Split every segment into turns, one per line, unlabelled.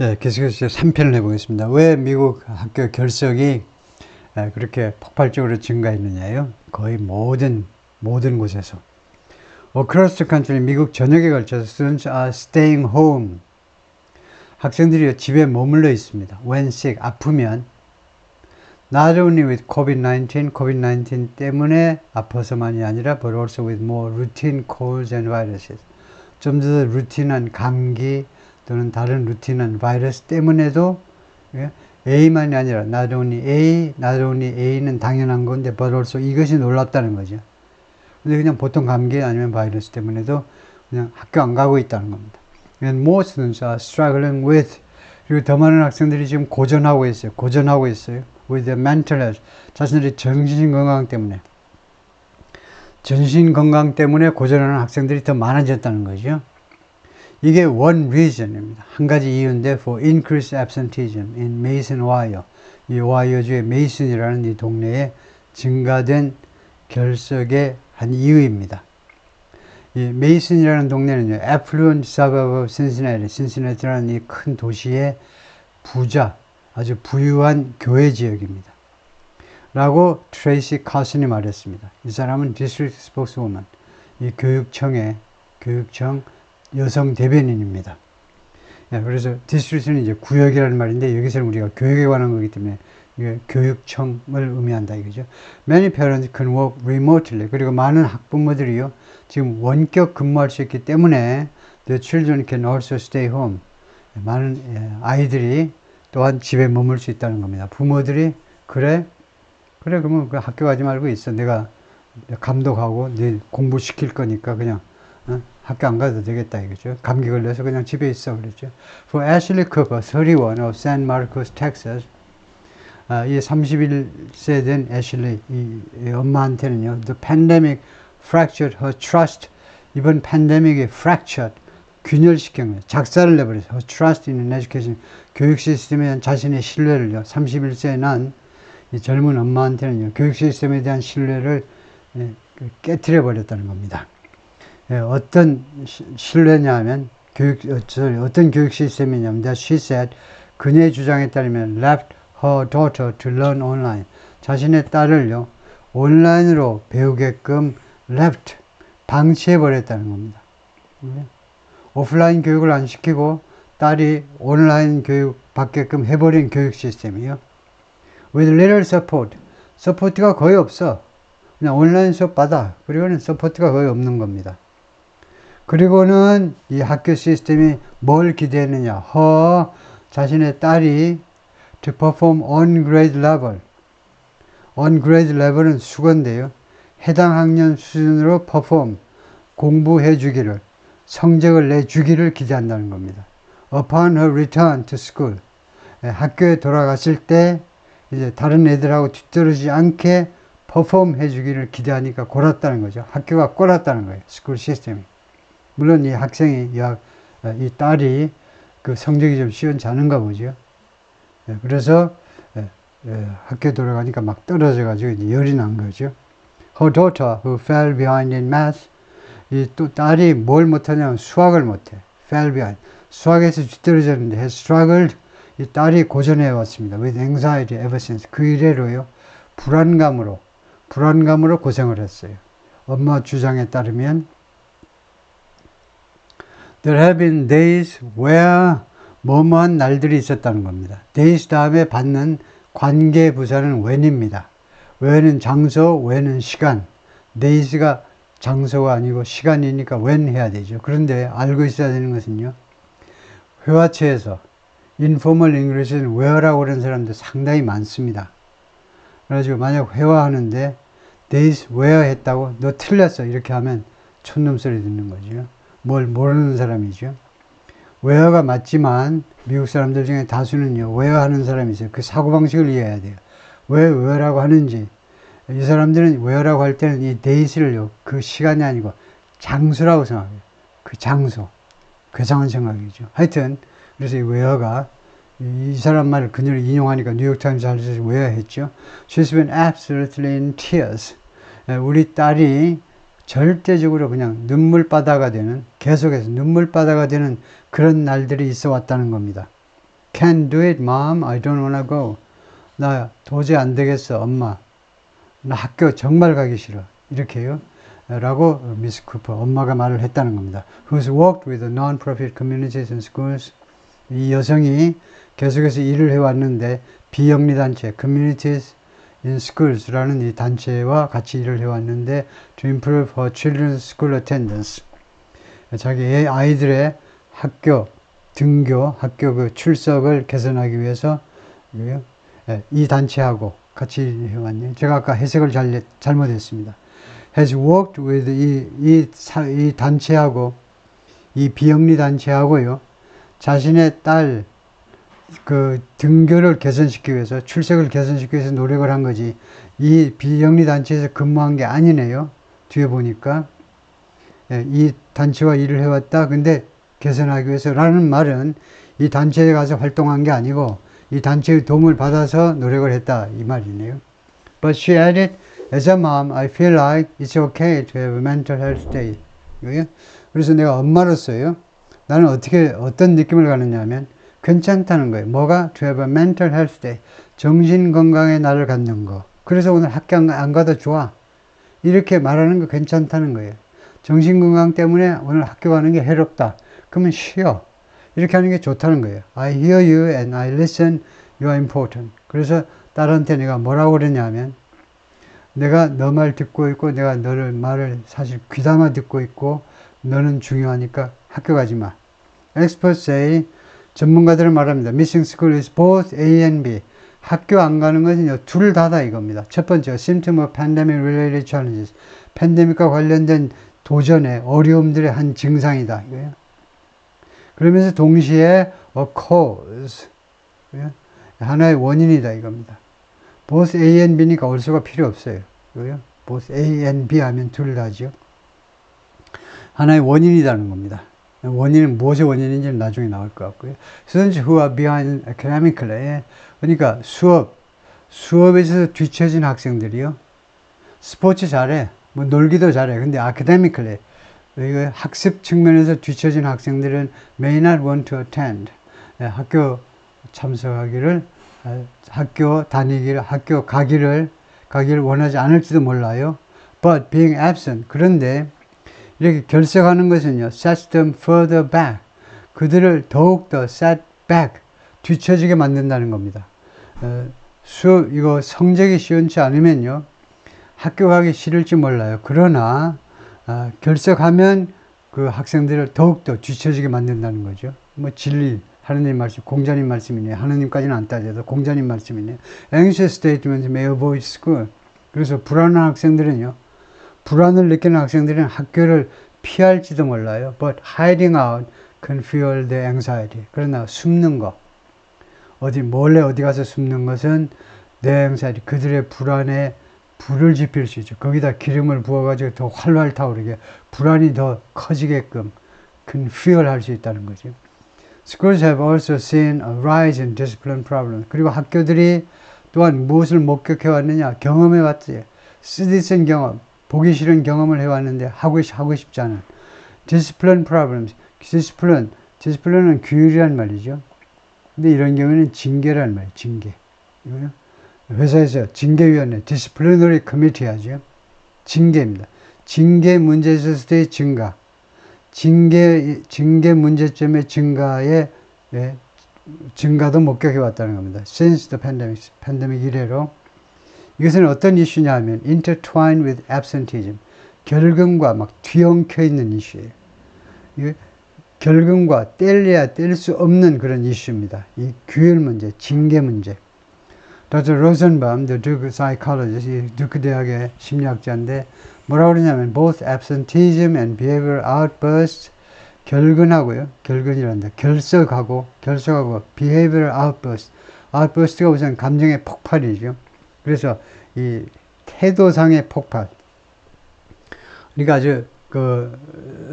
예, 계속해서 3편을 해보겠습니다. 왜 미국 학교 결석이 그렇게 폭발적으로 증가했느냐요? 거의 모든 곳에서. Across the country, 미국 전역에 걸쳐서 students are staying home. 학생들이 집에 머물러 있습니다. When sick, 아프면. Not only with COVID-19 때문에 아파서만이 아니라 but also with more routine colds and viruses. 좀 더 루틴한 감기 또는 다른 루틴한 바이러스 때문에도 A만이 아니라 not only A는 당연한 건데 but also 이것이 놀랍다는 거죠. 근데 그냥 보통 감기 아니면 바이러스 때문에도 그냥 학교 안 가고 있다는 겁니다. And most students are struggling with, 그리고 더 많은 학생들이 지금 고전하고 있어요. with their mental health, 자신들의 정신건강 때문에. 정신건강 때문에 고전하는 학생들이 더 많아졌다는 거죠. 이게 one reason입니다. 한 가지 이유인데 for increased absenteeism in Mason, Ohio. 이 오하이오주의 메이슨이라는 이 동네에 증가된 결석의 한 이유입니다. 이 메이슨이라는 동네는요, affluent suburb of Cincinnati라는 이 큰 도시의 부자, 아주 부유한 교회 지역입니다. 라고 트레이시 카슨이 말했습니다. 이 사람은 디스트릭트 스포크스우먼, 이 교육청 여성 대변인입니다. 그래서 디스트릭트는 이제 구역이라는 말인데 여기서는 우리가 교육에 관한 거기 때문에 이게 교육청을 의미한다 이거죠. Many parents can work remotely. 그리고 많은 학부모들이요 지금 원격 근무할 수 있기 때문에 the children can also stay home. 많은 아이들이 또한 집에 머물 수 있다는 겁니다. 부모들이 그래 그러면 그 학교 가지 말고 있어. 내가 감독하고 네 공부시킬 거니까 그냥 학교 안 가도 되겠다 이거죠. 감기 걸려서 그냥 집에 있어 그랬죠. For Ashley Cooper, 31 of San Marcos, Texas, 이 31세 된 애슐리 이 엄마한테는요, the pandemic fractured her trust. 이번 팬데믹이 fractured, 균열시킨 거예요. 작살을 내버렸어요. her trust in education, 교육 시스템에 대한 자신의 신뢰를요. 31세에 난 이 젊은 엄마한테는요, 교육 시스템에 대한 신뢰를 깨트려 버렸다는 겁니다. 어떤 신뢰냐면 어떤 교육 시스템이냐면 that she said, 그녀의 주장에 따르면 left her daughter to learn online. 자신의 딸을요 온라인으로 배우게끔 left, 방치해 버렸다는 겁니다. 오프라인 교육을 안 시키고 딸이 온라인 교육 받게끔 해버린 교육 시스템이요. with little support, 서포트가 거의 없어. 그냥 온라인 수업 받아. 그리고는 서포트가 거의 없는 겁니다. 그리고는 이 학교 시스템이 뭘 기대했느냐. 자신의 딸이 to perform on grade level. on grade level은 수건인데요. 해당 학년 수준으로 perform, 공부해 주기를, 성적을 내주기를 기대한다는 겁니다. upon her return to school. 학교에 돌아갔을 때 이제 다른 애들하고 뒤떨어지지 않게 퍼폼 해주기를 기대하니까 골았다는 거죠. 학교가 골았다는 거예요. 스쿨 시스템이. 물론 이 학생이, 이 딸이 그 성적이 좀 시원찮은가 보죠. 그래서 학교 돌아가니까 막 떨어져가지고 이제 열이 난 거죠. Her daughter who fell behind in math. 이 또 딸이 뭘 못하냐면 수학을 못해. fell behind. 수학에서 뒤떨어졌는데 has struggled. 이 딸이 고전해 왔습니다. with anxiety ever since. 그 이래로요. 불안감으로 고생을 했어요. 엄마 주장에 따르면 There have been days where 뭐뭐한 날들이 있었다는 겁니다. days 다음에 받는 관계 부사는 when입니다. when은 장소, when은 시간. days가 장소가 아니고 시간이니까 when 해야 되죠. 그런데 알고 있어야 되는 것은요. 회화체에서 informal English는 where라고 하는 사람들 상당히 많습니다. 그래가지고 만약 회화하는데 days where 했다고 너 틀렸어 이렇게 하면 촌놈 소리 듣는 거죠. 뭘 모르는 사람이죠. where가 맞지만 미국 사람들 중에 다수는요 where 하는 사람이 있어요. 그 사고방식을 이해해야 돼요. 왜 where라고 하는지. 이 사람들은 where라고 할 때는 이 days를요 그 시간이 아니고 장소라고 생각해요. 그 장소. 괴상한 생각이죠. 하여튼 그래서 이 where가 이 사람 말을 그녀를 인용하니까 뉴욕타임스 할때 where 했죠. She's been absolutely in tears. 우리 딸이 절대적으로 그냥 눈물바다가 되는, 계속해서 눈물바다가 되는 그런 날들이 있어 왔다는 겁니다. Can't do it, mom. I don't wanna go. 나 도저히 안 되겠어, 엄마. 나 학교 정말 가기 싫어. 이렇게요. 라고 미스 쿠퍼, 엄마가 말을 했다는 겁니다. Who's worked with the non-profit communities and schools. 이 여성이 계속해서 일을 해왔는데 비영리단체 communities in schools라는 이 단체와 같이 일을 해왔는데 to improve her children's school attendance. 자기 아이들의 학교 등교, 학교 그 출석을 개선하기 위해서 이 단체하고 같이 해왔네요. 제가 아까 해석을 잘못했습니다. has worked with 이 단체하고 이 비영리 단체하고요. 자신의 딸 그 등교를 개선시키기 위해서 출석을 개선시키기 위해서 노력을 한 거지 이 비영리 단체에서 근무한 게 아니네요. 뒤에 보니까 이 단체와 일을 해왔다. 근데 개선하기 위해서라는 말은 이 단체에 가서 활동한 게 아니고 이 단체의 도움을 받아서 노력을 했다 이 말이네요. But she added, as a mom, I feel like it's okay to have a mental health day. 그래서 내가 엄마로서요. 나는 어떤 느낌을 가느냐면 괜찮다는 거예요. 뭐가? To have a mental health day. 정신건강의 날을 갖는 거. 그래서 오늘 학교 안 가도 좋아. 이렇게 말하는 거 괜찮다는 거예요. 정신건강 때문에 오늘 학교 가는 게 해롭다. 그러면 쉬어. 이렇게 하는 게 좋다는 거예요. I hear you and I listen. You are important. 그래서 딸한테 내가 뭐라고 그러냐면 내가 너 말 듣고 있고 내가 너를 말을 사실 귀담아 듣고 있고 너는 중요하니까 학교 가지 마. Experts say 전문가들은 말합니다. Missing school is both A and B. 학교 안 가는 것은 둘 다다 이겁니다. 첫 번째, symptom of pandemic related challenges. 팬데믹과 관련된 도전의 어려움들의 한 증상이다. 이거예요. 그러면서 동시에 a cause. 하나의 원인이다 이겁니다. both A and B니까 얼수가 필요 없어요. 이거요. both A and B 하면 둘 다죠. 하나의 원인이라는 겁니다. 원인은 무엇의 원인인지는 나중에 나올 것 같고요. Students who are behind academically. 그러니까 수업에 있어서 뒤처진 학생들이요. 스포츠 잘해. 뭐 놀기도 잘해. 근데 academically. 학습 측면에서 뒤처진 학생들은 may not want to attend. 학교 참석하기를, 학교 다니기를, 학교 가기를 원하지 않을지도 몰라요. But being absent. 그런데 이렇게 결석하는 것은요, sets them further back. 그들을 더욱더 set back, 뒤처지게 만든다는 겁니다. 이거 성적이 시원치 않으면요, 학교 가기 싫을지 몰라요. 그러나, 결석하면 그 학생들을 더욱더 뒤처지게 만든다는 거죠. 뭐 진리, 하느님 말씀, 공자님 말씀이네요. 하느님까지는 안 따져도 공자님 말씀이네요. Anxious statements may avoid school. 그래서 불안한 학생들은요, 불안을 느끼는 학생들은 학교를 피할지도 몰라요. But hiding out can fuel the anxiety. 그러나 숨는 거, 몰래 어디 가서 숨는 것은 their anxiety, 그들의 불안에 불을 지필 수 있죠. 거기다 기름을 부어가지고 더 활활 타오르게, 불안이 더 커지게끔 can fuel 할 수 있다는 거죠. Schools have also seen a rise in discipline problems. 그리고 학교들이 또한 무엇을 목격해 왔느냐, 경험해 왔지. 쓰디쓴 경험, 보기 싫은 경험을 해왔는데 하고 싶지 않은 discipline problems. discipline은 규율이란 말이죠. 근데 이런 경우는 징계란 말이에요. 징계. 이거요. 회사에서 징계위원회, disciplinary committee 하죠. 징계입니다. 징계 문제에 있었을 때의 증가. 징계 문제점의 증가에 증가도 목격해 왔다는 겁니다. Since the pandemic 이래로. 이것은 어떤 이슈냐 하면 intertwined with absenteeism. 결근과 막 뒤엉켜 있는 이슈예요. 결근과 뗄래야 뗄 수 없는 그런 이슈입니다. 이 규율 문제, 징계 문제. Dr. Rosenbaum, the Duke psychologist, 이 두크 대학의 심리학자인데 뭐라고 그러냐면 both absenteeism and behavioral outbursts, 결근이란다. 결석하고 behavioral outburst가 우선 감정의 폭발이죠. 그래서 이 태도상의 폭발. 그러니까 아주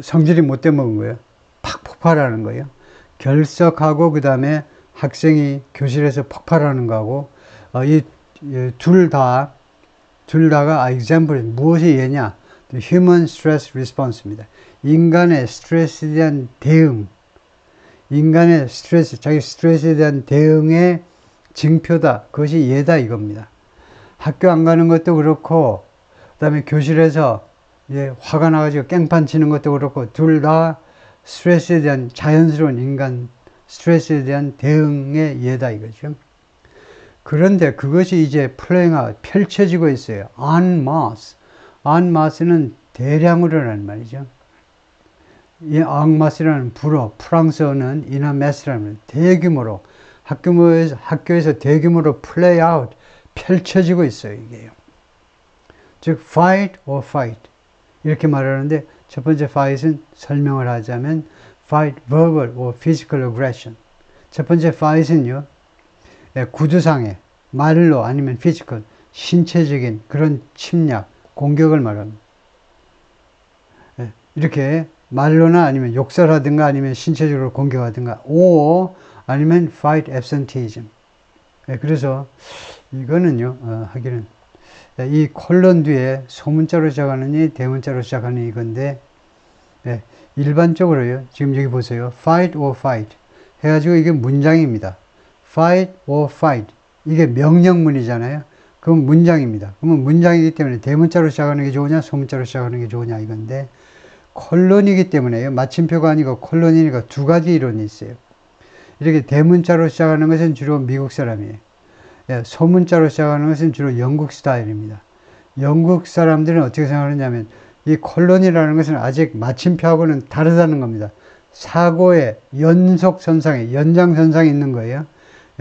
성질이 못돼 먹은 거예요. 팍 폭발하는 거예요. 결석하고 그 다음에 학생이 교실에서 폭발하는 거하고 이 둘 다가 example 무엇이 예냐? Human stress response입니다. 인간의 스트레스에 대한 대응. 인간의 스트레스, 자기 스트레스에 대한 대응의 징표다. 그것이 얘다 이겁니다. 학교 안 가는 것도 그렇고, 그 다음에 교실에서 화가 나가지고 깽판 치는 것도 그렇고, 둘 다 스트레스에 대한 자연스러운 인간 스트레스에 대한 대응의 예다 이거죠. 그런데 그것이 이제 플레잉아웃, 펼쳐지고 있어요. en masse. en masse는 대량으로라는 말이죠. 이 en masse라는 불어, 프랑스어는 in a mass라는 대규모로, 학교에서 대규모로 play out, 펼쳐지고 있어요, 이게요. 즉, fight or fight. 이렇게 말하는데, 첫 번째 fight은 설명을 하자면, fight verbal or physical aggression. 첫 번째 fight은요, 구두상의, 말로 아니면 physical, 신체적인 그런 침략, 공격을 말합니다. 이렇게 말로나 아니면 욕설하든가 아니면 신체적으로 공격하든가, or 아니면 fight absenteeism. 그래서 이거는요, 하기는 이 콜론 뒤에 소문자로 시작하느니 대문자로 시작하는 이건데, 일반적으로요, 지금 여기 보세요. fight or fight 해가지고 이게 문장입니다. fight or fight. 이게 명령문이잖아요. 그럼 문장입니다. 그러면 문장이기 때문에 대문자로 시작하는 게 좋으냐, 소문자로 시작하는 게 좋으냐 이건데, 콜론이기 때문에요. 마침표가 아니고 콜론이니까 두 가지 이론이 있어요. 이렇게 대문자로 시작하는 것은 주로 미국 사람이에요. 소문자로 시작하는 것은 주로 영국 스타일입니다. 영국 사람들은 어떻게 생각하느냐면 이 콜론이라는 것은 아직 마침표하고는 다르다는 겁니다. 사고의 연속선상에 연장선상에 있는 거예요.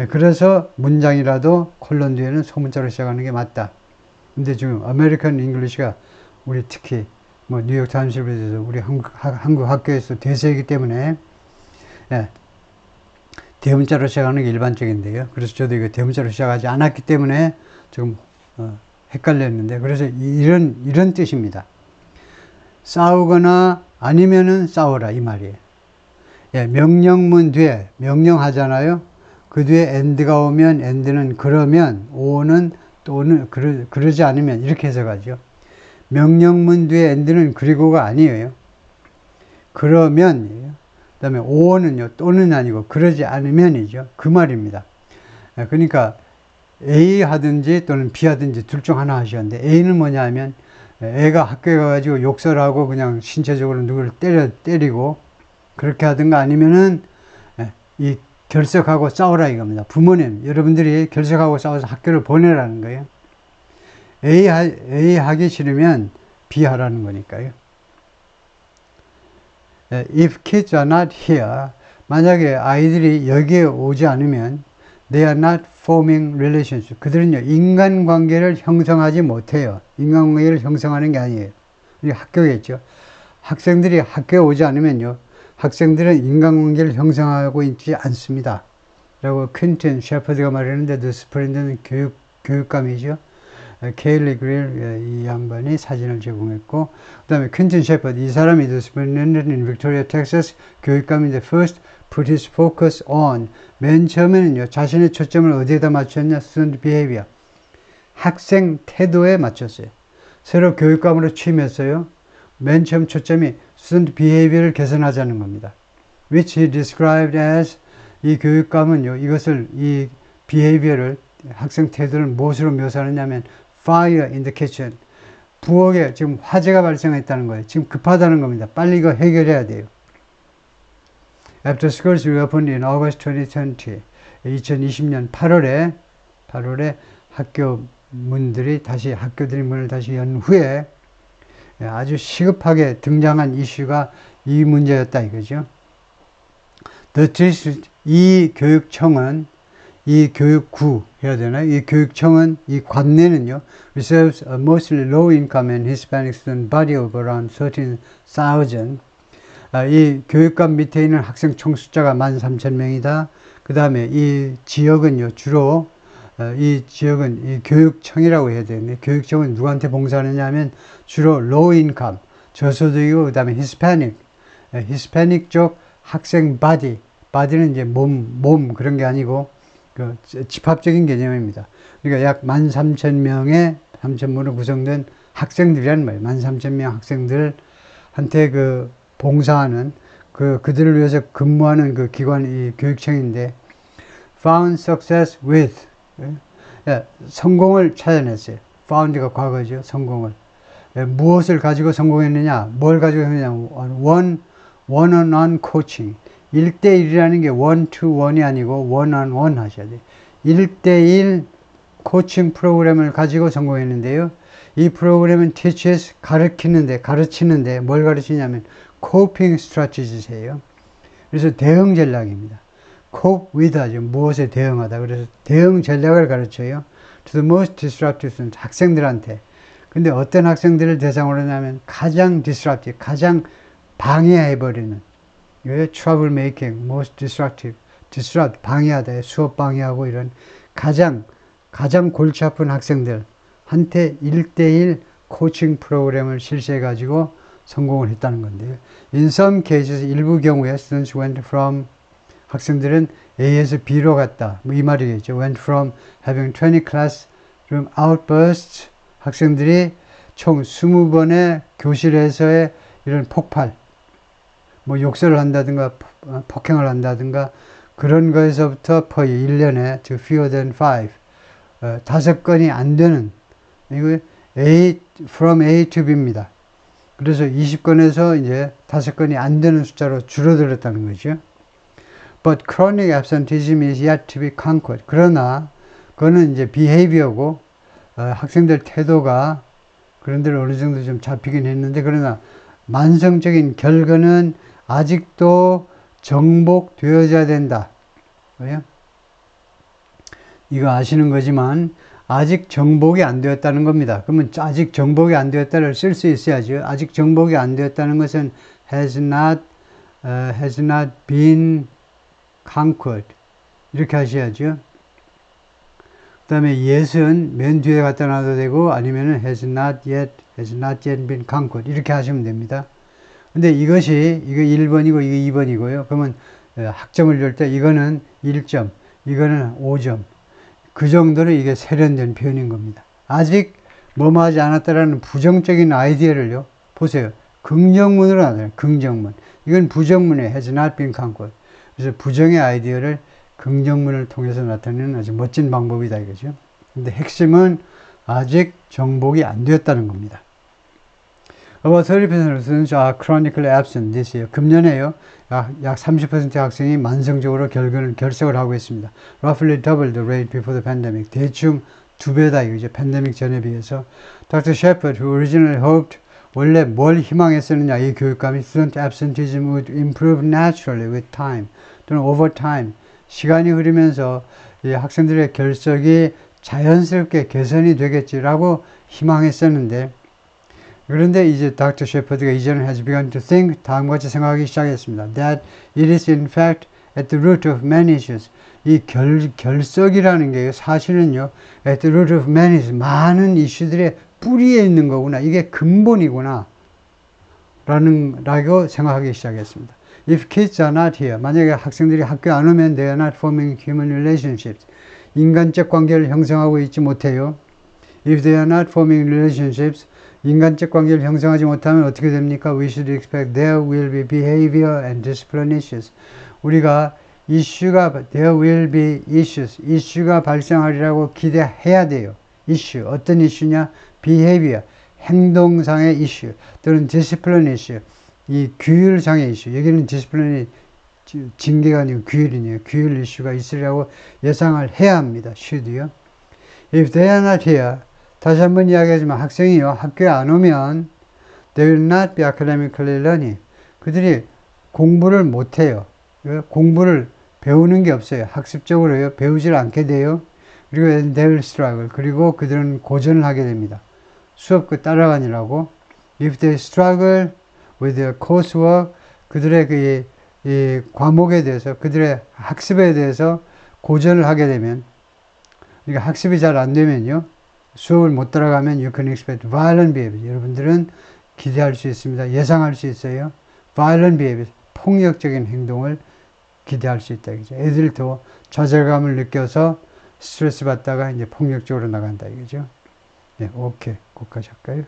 그래서 문장이라도 콜론 뒤에는 소문자로 시작하는 게 맞다. 근데 지금 아메리칸 잉글리시가 우리 특히 뭐 뉴욕 타임스를 비롯해서 우리 한국 학교에서 대세이기 때문에 대문자로 시작하는 게 일반적인데요. 그래서 저도 이거 대문자로 시작하지 않았기 때문에 조금 헷갈렸는데, 그래서 이런 뜻입니다. 싸우거나 아니면은 싸워라 이 말이에요. 명령문 뒤에 명령하잖아요. 그 뒤에 and가 오면 and는 그러면, o는 또는 그러지 않으면 이렇게 해석하죠. 명령문 뒤에 and는 그리고가 아니에요. 그러면이에요. 그 다음에 o는요, 또는 아니고 그러지 않으면이죠. 그 말입니다. 그러니까 A 하든지 또는 B 하든지 둘 중 하나 하셨는데, A는 뭐냐 하면 애가 학교에 가가지고 욕설하고 그냥 신체적으로 누구를 때리고 그렇게 하든가, 아니면은 이 결석하고 싸우라 이겁니다. 부모님, 여러분들이 결석하고 싸워서 학교를 보내라는 거예요. A 하기 싫으면 B 하라는 거니까요. If kids are not here, 만약에 아이들이 여기에 오지 않으면 they are not forming relationships. 그들은요, 인간관계를 형성하지 못해요. 인간관계를 형성하는 게 아니에요. 이게 학교겠죠. 학생들이 학교에 오지 않으면요, 학생들은 인간관계를 형성하고 있지 않습니다. 라고 퀸튼 셰퍼드가 말했는데, 더 스프린트는 교육감이죠. 케일리 그릴 이 양반이 사진을 제공했고, 그 다음에 퀸튼 셰퍼드, 이 사람이 더 스프린트는 빅토리아 텍사스 교육감인데, first put his focus on, 맨 처음에는요, 자신의 초점을 어디에다 맞췄냐? student behavior, 학생 태도에 맞췄어요. 새로 교육감으로 취임했어요. 맨 처음 초점이 student behavior를 개선하자는 겁니다. which he described as, 이 교육감은요, 이것을, 이 behavior를, 학생 태도를 무엇으로 묘사하느냐면 fire in the kitchen, 부엌에 지금 화재가 발생했다는 거예요. 지금 급하다는 겁니다. 빨리 이거 해결해야 돼요. After schools reopened in August 2020, 2020년 8월에 학교들이 문을 다시 연 후에 아주 시급하게 등장한 이슈가 이 문제였다 이거죠. The district, 이 교육청은, 이 교육구 해야 되나요? 이 교육청은, 이 관내는요, receives a mostly low income and Hispanic student body of around 13,000. 이 교육감 밑에 있는 학생 총 숫자가 13,000명이다. 그 다음에 이 지역은요, 주로, 이 지역은 이 교육청이라고 해야 되는데, 교육청은 누구한테 봉사하느냐 하면 주로 low income, 저소득이고, 그 다음에 히스패닉 쪽 학생 body는 이제 몸 그런 게 아니고, 그 집합적인 개념입니다. 그러니까 약 13,000명으로 구성된 학생들이라는 말이에요. 13,000명 학생들한테 그 봉사하는 그들을 위해서 근무하는 그 기관이 교육청인데, found success with, 성공을 찾아냈어요. found가 과거죠. 성공을. 무엇을 가지고 성공했느냐? 뭘 가지고 했느냐? one-on-one coaching. 1대1이라는 게 one-to-one이 아니고 one-on-one 하셔야 돼요. 1대1 코칭 프로그램을 가지고 성공했는데요. 이 프로그램은 teaches, 가르치는데 뭘 가르치냐면 coping strategies예요. 그래서 대응 전략입니다. cope with 하죠. 무엇에 대응하다. 그래서 대응 전략을 가르쳐요. to the most disruptive students, 학생들한테. 근데 어떤 학생들을 대상으로 하냐면 가장 disruptive, 가장 방해해버리는, trouble making, most disruptive, disrupt, 방해하다, 수업 방해하고 이런 가장 골치 아픈 학생들한테 1대1 코칭 프로그램을 실시해가지고 성공을 했다는 건데요. In some cases, 일부 경우에 students went from, 학생들은 A에서 B로 갔다. 이 말이겠죠. went from having 20 classroom outbursts, 학생들이 총 20번의 교실에서의 이런 폭발, 욕설을 한다든가 폭행을 한다든가 그런 거에서부터 per 1년에 to fewer than 5, 5건이 안 되는, 이거 from A to B입니다. 그래서 20건에서 이제 5건이 안 되는 숫자로 줄어들었다는 거죠. But chronic absenteeism is yet to be conquered. 그러나 그거는 이제 behavior고 학생들 태도가 그런 데를 어느 정도 좀 잡히긴 했는데, 그러나 만성적인 결근은 아직도 정복되어야 된다. 왜요? 이거 아시는 거지만 아직 정복이 안 되었다는 겁니다. 그러면 아직 정복이 안 되었다를 쓸 수 있어야죠. 아직 정복이 안 되었다는 것은 has not been conquered. 이렇게 하셔야죠. 그 다음에 yes은 맨 뒤에 갖다 놔도 되고, 아니면은 has not yet been conquered. 이렇게 하시면 됩니다. 근데 이거 1번이고 이거 2번이고요. 그러면 학점을 줄 때 이거는 1점, 이거는 5점. 그 정도로 이게 세련된 표현인 겁니다. 아직 뭐뭐 하지 않았다라는 부정적인 아이디어를요, 보세요. 긍정문으로 나와요. 긍정문. 이건 부정문이에요. has not been conquered. 그래서 부정의 아이디어를 긍정문을 통해서 나타내는 아주 멋진 방법이다 이거죠. 근데 핵심은 아직 정복이 안 되었다는 겁니다. About 30% of students are chronically absent this year. 금년에요, 약 30% 학생이 만성적으로 결석을 하고 있습니다. Roughly double the rate before the pandemic. 대충 2배다 이거죠. 팬데믹 전에 비해서. Dr. Shepard, who originally hoped, 원래 뭘 희망했었느냐, 이 교육감이 student absenteeism would improve naturally with time, 또는 over time. 시간이 흐르면서 이 학생들의 결석이 자연스럽게 개선이 되겠지라고 희망했었는데, 그런데 이제 닥터 셰퍼드가 이제는 has begun to think, 다음과 같이 생각하기 시작했습니다. That it is in fact at the root of many issues. 이 결석이라는 게 사실은요, at the root of many issues, 많은 이슈들의 뿌리에 있는 거구나. 이게 근본이구나. 라고 생각하기 시작했습니다. If kids are not here, 만약에 학생들이 학교에 안 오면 they are not forming human relationships. 인간적 관계를 형성하고 있지 못해요. If they are not forming relationships, 인간적 관계를 형성하지 못하면 어떻게 됩니까? We should expect there will be behavior and discipline issues. 우리가 there will be issues, 이슈가 발생하리라고 기대해야 돼요. 이슈, 어떤 이슈냐? behavior, 행동상의 이슈, 또는 discipline issue, 이 규율상의 이슈. 여기는 discipline이 징계가 아니고 규율이네요. 규율 이슈가 있으리라고 예상을 해야 합니다. should요. If they are not here, 다시 한번 이야기하지만 학생이요, 학교에 안 오면 they will not be academically learning. 그들이 공부를 못해요. 공부를 배우는 게 없어요. 학습적으로요, 배우질 않게 돼요. 그리고 they will struggle. 그리고 그들은 고전을 하게 됩니다. 수업 따라가느라고. If they struggle with their coursework, 그들의 이 과목에 대해서, 그들의 학습에 대해서 고전을 하게 되면, 그러니까 학습이 잘 안 되면요, 수업을 못 따라가면 you can expect violent behavior. 여러분들은 기대할 수 있습니다. 예상할 수 있어요. violent behavior, 폭력적인 행동을 기대할 수 있다. 이거죠. 애들도 좌절감을 느껴서 스트레스 받다가 이제 폭력적으로 나간다. 이거죠. 네, 오케이. 거기까지 할까요?